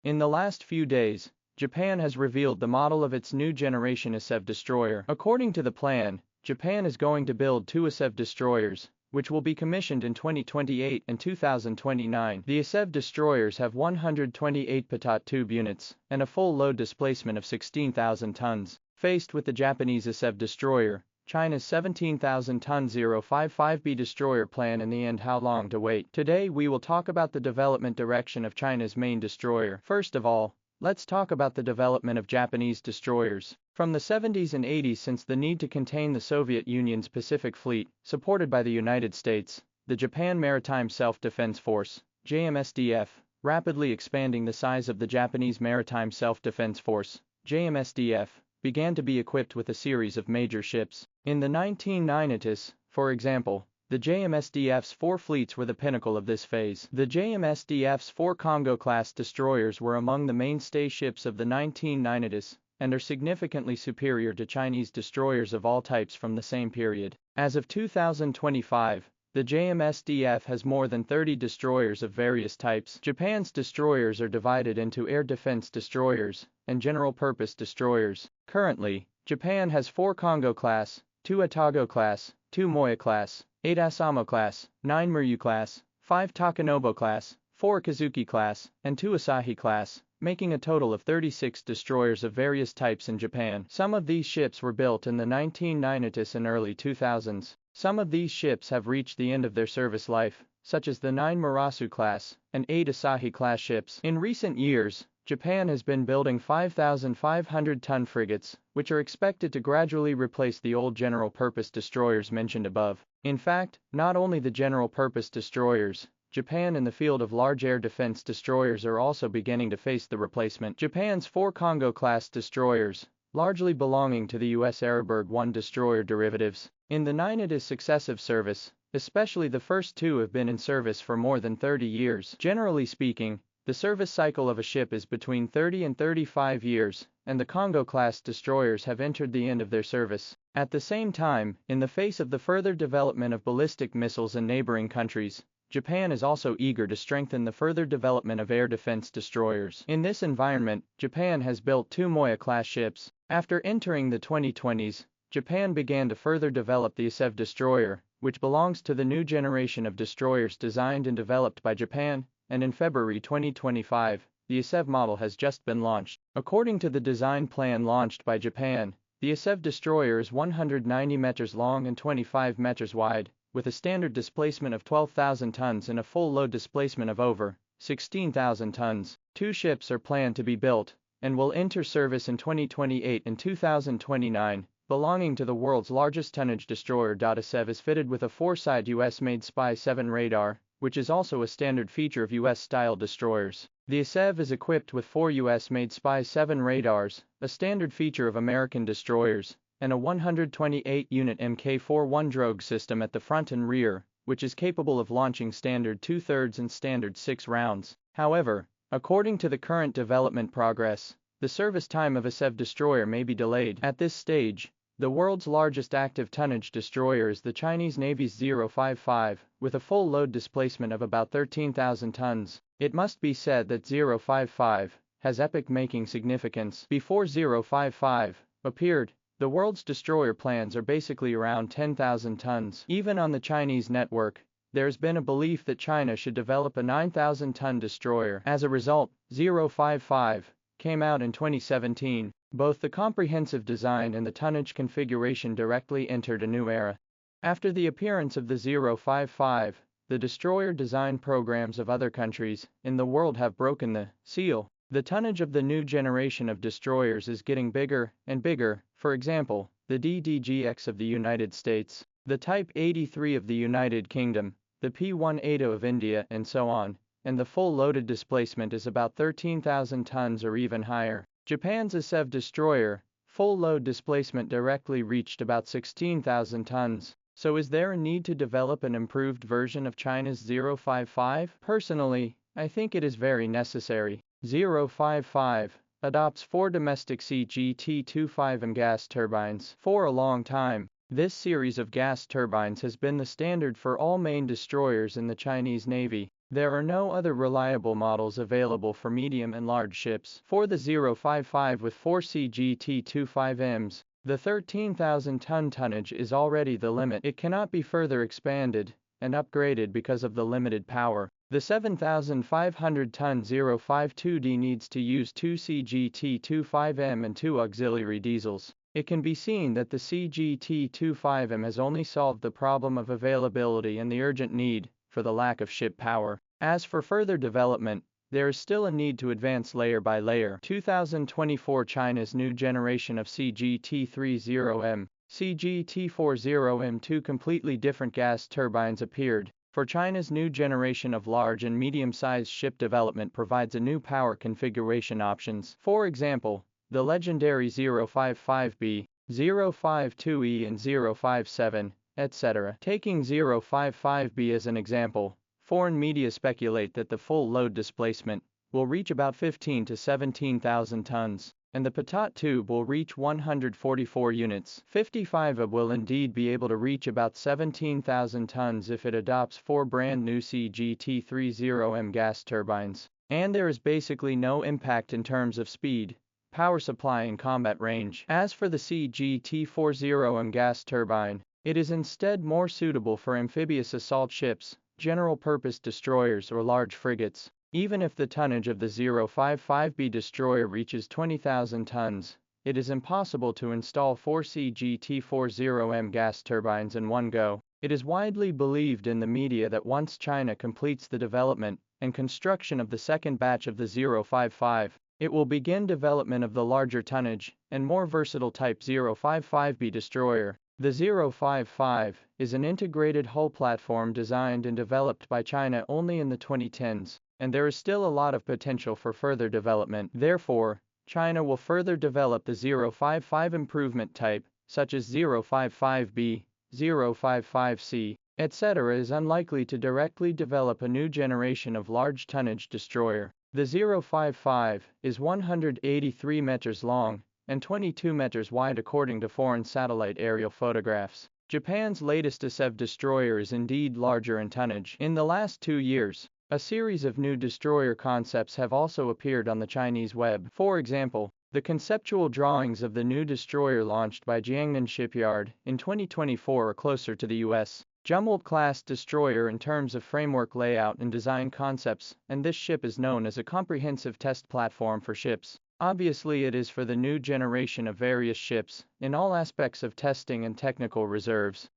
In the last few days, Japan has revealed the model of its new generation ASEV destroyer. According to the plan, Japan is going to build 2 ASEV destroyers, which will be commissioned in 2028 and 2029. The ASEV destroyers have 128 pitot tube units and a full load displacement of 16,000 tons. Faced with the Japanese ASEV destroyer, China's 17,000-ton 055B destroyer plan in the end, how long to wait? Today we will talk about the development direction of China's main destroyer. First of all, let's talk about the development of Japanese destroyers. From the 70s and 80s, since the need to contain the Soviet Union's Pacific Fleet, supported by the United States, the Japan Maritime Self-Defense Force, JMSDF, rapidly expanding the size of the Japanese Maritime Self-Defense Force, JMSDF, began to be equipped with a series of major ships. In the 1990s, for example, the JMSDF's 4 fleets were the pinnacle of this phase. The JMSDF's 4 Congo-class destroyers were among the mainstay ships of the 1990s, and are significantly superior to Chinese destroyers of all types from the same period. As of 2025, the JMSDF has more than 30 destroyers of various types. Japan's destroyers are divided into air defense destroyers and general-purpose destroyers. Currently, Japan has 4 Congo-class, 2 Atago class, 2 Moya-class, 8 Asamo class, 9 Muryu-class, 5 Takanobo-class, 4 Kazuki-class, and 2 Asahi-class, making a total of 36 destroyers of various types in Japan. Some of these ships were built in the 1990s and early 2000s. Some of these ships have reached the end of their service life, such as the 9 Murasu-class and 8 Asahi-class ships. In recent years, Japan has been building 5,500-ton frigates, which are expected to gradually replace the old general-purpose destroyers mentioned above. In fact, not only the general-purpose destroyers, Japan in the field of large air defense destroyers are also beginning to face the replacement. Japan's 4 Congo-class destroyers, largely belonging to the U.S. Araberg 1 destroyer derivatives, in the 90s successive service, especially the first 2 have been in service for more than 30 years. Generally speaking, the service cycle of a ship is between 30 and 35 years, and the Congo-class destroyers have entered the end of their service. At the same time, in the face of the further development of ballistic missiles in neighboring countries, Japan is also eager to strengthen the further development of air defense destroyers. In this environment, Japan has built 2 Moya-class ships. After entering the 2020s, Japan began to further develop the ASEV destroyer, which belongs to the new generation of destroyers designed and developed by Japan, and in February 2025, the ASEV model has just been launched. According to the design plan launched by Japan, the ASEV destroyer is 190 meters long and 25 meters wide, with a standard displacement of 12,000 tons and a full load displacement of over 16,000 tons. 2 ships are planned to be built, and will enter service in 2028 and 2029, belonging to the world's largest tonnage destroyer. ASEV is fitted with a 4-side US-made SPY-7 radar, which is also a standard feature of US-style destroyers. The ASEV is equipped with 4 US-made SPY-7 radars, a standard feature of American destroyers, and a 128-unit Mk41 drogue system at the front and rear, which is capable of launching standard 2/3 and standard 6 rounds. However, according to the current development progress, the service time of ASEV destroyer may be delayed. At this stage, the world's largest active tonnage destroyer is the Chinese Navy's 055, with a full load displacement of about 13,000 tons. It must be said that 055 has epoch-making significance. Before 055 appeared, the world's destroyer plans are basically around 10,000 tons. Even on the Chinese network, there's been a belief that China should develop a 9,000-ton destroyer. As a result, 055 came out in 2017. Both the comprehensive design and the tonnage configuration directly entered a new era. After the appearance of the 055, the destroyer design programs of other countries in the world have broken the seal. The tonnage of the new generation of destroyers is getting bigger and bigger. For example, the DDGX of the United States, the Type 83 of the United Kingdom, the P180 of India, and so on, and the full loaded displacement is about 13,000 tons or even higher. Japan's ASEV destroyer, full load displacement directly reached about 16,000 tons. So is there a need to develop an improved version of China's 055? Personally, I think it is very necessary. 055 adopts 4 domestic CGT-25M gas turbines. For a long time, this series of gas turbines has been the standard for all main destroyers in the Chinese Navy. There are no other reliable models available for medium and large ships. For the 055 with 4 CGT-25Ms, the 13,000-ton tonnage is already the limit. It cannot be further expanded and upgraded because of the limited power. The 7,500-ton 052D needs to use 2 CGT-25M and 2 auxiliary diesels. It can be seen that the CGT-25M has only solved the problem of availability and the urgent need for the lack of ship power. As for further development, there is still a need to advance layer by layer. 2024 China's new generation of CGT-30M, CGT-40M, two completely different gas turbines appeared. For China's new generation of large and medium-sized ship development provides a new power configuration options. For example, the legendary 055B, 052E and 057, etc. Taking 055B as an example, foreign media speculate that the full load displacement will reach about 15 to 17,000 tons, and the pitot tube will reach 144 units. 55A will indeed be able to reach about 17,000 tons if it adopts 4 brand new CGT-30M gas turbines. And there is basically no impact in terms of speed, power supply and combat range. As for the CGT-40M gas turbine, it is instead more suitable for amphibious assault ships, general-purpose destroyers or large frigates. Even if the tonnage of the 055B destroyer reaches 20,000 tons, it is impossible to install 4 CGT-40M gas turbines in one go. It is widely believed in the media that once China completes the development and construction of the second batch of the 055, it will begin development of the larger tonnage and more versatile Type 055B destroyer. The 055 is an integrated hull platform designed and developed by China only in the 2010s, and there is still a lot of potential for further development. Therefore, China will further develop the 055 improvement type, such as 055B, 055C, etc. is unlikely to directly develop a new generation of large tonnage destroyer. The 055 is 183 meters long and 22 meters wide according to foreign satellite aerial photographs. Japan's latest ASEV destroyer is indeed larger in tonnage. In the last 2 years, a series of new destroyer concepts have also appeared on the Chinese web. For example, the conceptual drawings of the new destroyer launched by Jiangnan Shipyard in 2024 are closer to the U.S. Jumboldt-class destroyer in terms of framework layout and design concepts, and this ship is known as a comprehensive test platform for ships. Obviously, it is for the new generation of various ships, in all aspects of testing and technical reserves.